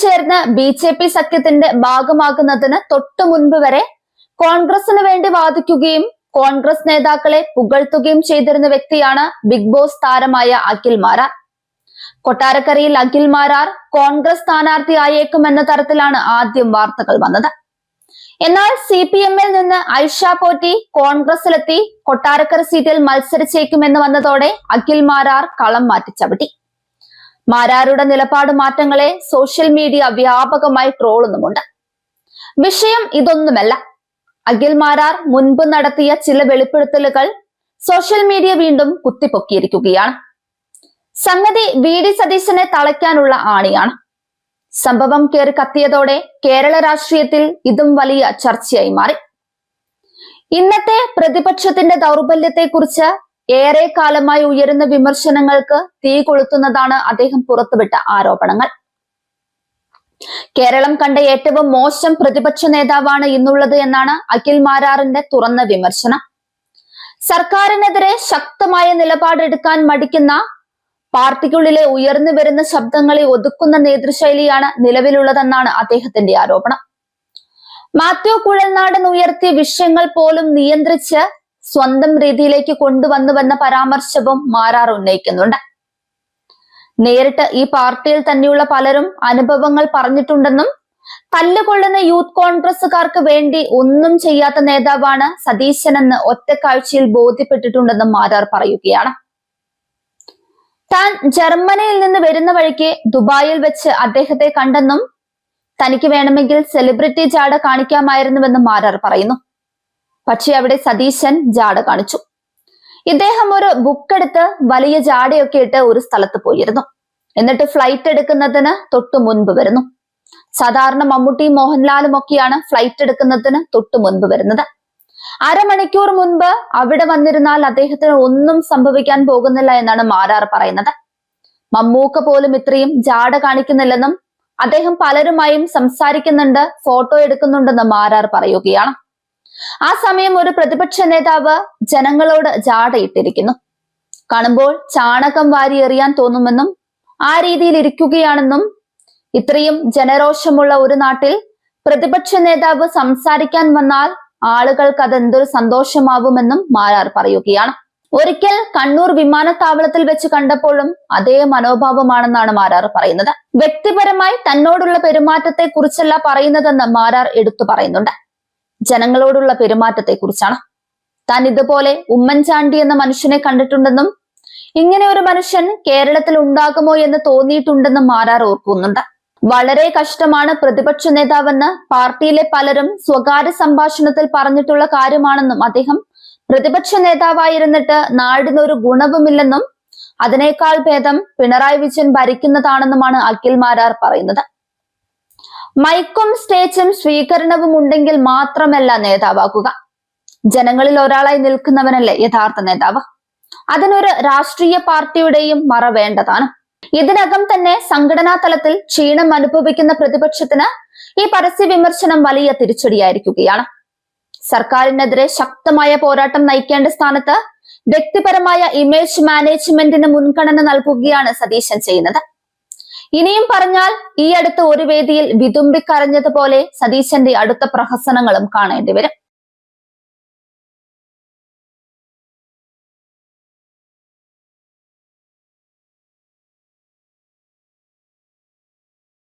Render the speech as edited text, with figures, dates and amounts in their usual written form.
ചേർന്ന് ബി.ജെ.പി. സഖ്യത്തിന്റെ ഭാഗമാകുന്നതിന് തൊട്ടു മുൻപ് വരെ കോൺഗ്രസിന് വേണ്ടി വാദിക്കുകയും കോൺഗ്രസ് നേതാക്കളെ പുകഴ്ത്തുകയും ചെയ്തിരുന്ന വ്യക്തിയാണ് ബിഗ് ബോസ് താരമായ അഖിൽ മാരാർ. കൊട്ടാരക്കരയിൽ അഖിൽ മാരാർ കോൺഗ്രസ് സ്ഥാനാർത്ഥിയായേക്കുമെന്ന തരത്തിലാണ് ആദ്യം വാർത്തകൾ വന്നത്. എന്നാൽ CPM-ൽ നിന്ന് ഐഷ പോറ്റി കോൺഗ്രസിലെത്തി കൊട്ടാരക്കര സീറ്റിൽ മത്സരിച്ചേക്കുമെന്ന് വന്നതോടെ അഖിൽ മാരാർ കളം മാറ്റി ചവിട്ടി. മാരാരുടെ നിലപാട് മാറ്റങ്ങളെ സോഷ്യൽ മീഡിയ വ്യാപകമായി ട്രോളുന്നുമുണ്ട്. വിഷയം ഇതൊന്നുമല്ല. അഖിൽ മാരാർ മുൻപ് നടത്തിയ ചില വെളിപ്പെടുത്തലുകൾ സോഷ്യൽ മീഡിയ വീണ്ടും കുത്തിപ്പൊക്കിയിരിക്കുകയാണ്. സംഗതി VD സതീശനെ തളയ്ക്കാനുള്ള ആണിയാണ്. സംഭവം കയറി കത്തിയതോടെ കേരള രാഷ്ട്രീയത്തിൽ ഇതും വലിയ ചർച്ചയായി മാറി. ഇന്നത്തെ പ്രതിപക്ഷത്തിന്റെ ദൗർബല്യത്തെക്കുറിച്ച് ഏറെ കാലമായി ഉയരുന്ന വിമർശനങ്ങൾക്ക് തീ കൊളുത്തുന്നതാണ് അദ്ദേഹം പുറത്തുവിട്ട ആരോപണങ്ങൾ. കേരളം കണ്ട ഏറ്റവും മോശം പ്രതിപക്ഷ നേതാവാണ് ഇന്നുള്ളത് എന്നാണ് അഖിൽ മാരാറിന്റെ തുറന്ന വിമർശനം. സർക്കാരിനെതിരെ ശക്തമായ നിലപാടെടുക്കാൻ മടിക്കുന്ന പാർട്ടിക്കുള്ളിലെ ഉയർന്നു വരുന്ന ശബ്ദങ്ങളെ ഒതുക്കുന്ന നേതൃശൈലിയാണ് നിലവിലുള്ളതെന്നാണ് അദ്ദേഹത്തിന്റെ ആരോപണം. മാത്യു കുഴൽനാടൻ ഉയർത്തിയ വിഷയങ്ങൾ പോലും നിയന്ത്രിച്ച് സ്വന്തം രീതിയിലേക്ക് കൊണ്ടുവന്നുവെന്ന പരാമർശവും മാരാർ ഉന്നയിക്കുന്നുണ്ട്. നേരിട്ട് ഈ പാർട്ടിയിൽ തന്നെയുള്ള പലരും അനുഭവങ്ങൾ പറഞ്ഞിട്ടുണ്ടെന്നും തല്ലുകൊള്ളുന്ന യൂത്ത് കോൺഗ്രസുകാർക്ക് വേണ്ടി ഒന്നും ചെയ്യാത്ത നേതാവാണ് സതീശനെന്ന് ഒറ്റക്കാഴ്ചയിൽ ബോധ്യപ്പെട്ടിട്ടുണ്ടെന്നും മാരാർ പറയുകയാണ്. താൻ ജർമ്മനിയിൽ നിന്ന് വരുന്ന വഴിക്ക് ദുബായിൽ വെച്ച് അദ്ദേഹത്തെ കണ്ടെന്നും തനിക്ക് വേണമെങ്കിൽ സെലിബ്രിറ്റി ജാട കാണിക്കാമായിരുന്നുവെന്നും മാരാർ പറയുന്നു. പക്ഷെ അവിടെ സതീശൻ ജാട കാണിച്ചു. ഇദ്ദേഹം ഒരു ബുക്കെടുത്ത് വലിയ ജാടയൊക്കെ ഇട്ട് ഒരു സ്ഥലത്ത് പോയിരുന്നു. എന്നിട്ട് ഫ്ലൈറ്റ് എടുക്കുന്നതിന് തൊട്ടു മുൻപ് വരുന്നു. സാധാരണ മമ്മൂട്ടിയും മോഹൻലാലും ഒക്കെയാണ് ഫ്ലൈറ്റ് എടുക്കുന്നതിന് തൊട്ടു മുൻപ് വരുന്നത്. അരമണിക്കൂർ മുൻപ് അവിടെ വന്നിരുന്നാൽ അദ്ദേഹത്തിന് ഒന്നും സംഭവിക്കാൻ പോകുന്നില്ല എന്നാണ് മാരാർ പറയുന്നത്. മമ്മൂക്ക പോലും ഇത്രയും ജാട കാണിക്കുന്നില്ലെന്നും അദ്ദേഹം പലരുമായും സംസാരിക്കുന്നുണ്ട്, ഫോട്ടോ എടുക്കുന്നുണ്ടെന്ന് മാരാർ പറയുകയാണ്. ആ സമയം ഒരു പ്രതിപക്ഷ നേതാവ് ജനങ്ങളോട് ജാടയിട്ടിരിക്കുന്നു. കാണുമ്പോൾ ചാണകം വാരി എറിയാൻ തോന്നുമെന്നും ആ രീതിയിൽ ഇരിക്കുകയാണെന്നും ഇത്രയും ജനരോഷമുള്ള ഒരു നാട്ടിൽ പ്രതിപക്ഷ നേതാവ് സംസാരിക്കാൻ വന്നാൽ ആളുകൾക്ക് അതെന്തൊരു സന്തോഷമാവുമെന്നും മാരാർ പറയുകയാണ്. ഒരിക്കൽ കണ്ണൂർ വിമാനത്താവളത്തിൽ വെച്ച് കണ്ടപ്പോഴും അതേ മനോഭാവമാണെന്നാണ് മാരാർ പറയുന്നത്. വ്യക്തിപരമായി തന്നോടുള്ള പെരുമാറ്റത്തെ കുറിച്ചല്ല പറയുന്നതെന്ന് മാരാർ എടുത്തു പറയുന്നുണ്ട്. ജനങ്ങളോടുള്ള പെരുമാറ്റത്തെ കുറിച്ചാണ്. താൻ ഇതുപോലെ ഉമ്മൻചാണ്ടി എന്ന മനുഷ്യനെ കണ്ടിട്ടുണ്ടെന്നും ഇങ്ങനെ ഒരു മനുഷ്യൻ കേരളത്തിൽ ഉണ്ടാകുമോ എന്ന് തോന്നിയിട്ടുണ്ടെന്നും മാരാർ ഓർക്കുന്നുണ്ട്. വളരെ കഷ്ടമാണ് പ്രതിപക്ഷ നേതാവെന്ന് പാർട്ടിയിലെ പലരും സ്വകാര്യ സംഭാഷണത്തിൽ പറഞ്ഞിട്ടുള്ള കാര്യമാണെന്നും അദ്ദേഹം പ്രതിപക്ഷ നേതാവായിരുന്നിട്ട് നാടിനൊരു ഗുണവുമില്ലെന്നും അതിനേക്കാൾ ഭേദം പിണറായി വിജയൻ ഭരിക്കുന്നതാണെന്നുമാണ് അഖിൽ മാരാർ പറയുന്നത്. മൈക്കും സ്റ്റേജും സ്വീകരണവും ഉണ്ടെങ്കിൽ മാത്രമല്ല നേതാവാകുക. ജനങ്ങളിൽ ഒരാളായി നിൽക്കുന്നവനല്ലേ യഥാർത്ഥ നേതാവ്. അതിനൊരു രാഷ്ട്രീയ പാർട്ടിയുടെയും മറ വേണ്ടതാണ്. ഇതിനകം തന്നെ സംഘടനാ തലത്തിൽ ക്ഷീണം അനുഭവിക്കുന്ന പ്രതിപക്ഷത്തിന് ഈ പരസ്യ വിമർശനം വലിയ തിരിച്ചടിയായിരിക്കുകയാണ്. സർക്കാരിനെതിരെ ശക്തമായ പോരാട്ടം നയിക്കേണ്ട സ്ഥാനത്ത് വ്യക്തിപരമായ ഇമേജ് മാനേജ്മെന്റിന് മുൻഗണന നൽകുകയാണ് സതീശൻ ചെയ്യുന്നത്. ഇനിയും പറഞ്ഞാൽ ഈ അടുത്ത് ഒരു വേദിയിൽ വിതുമ്പിക്കരഞ്ഞതുപോലെ സതീശന്റെ അടുത്ത പ്രഹസനങ്ങളും കാണേണ്ടി വരും.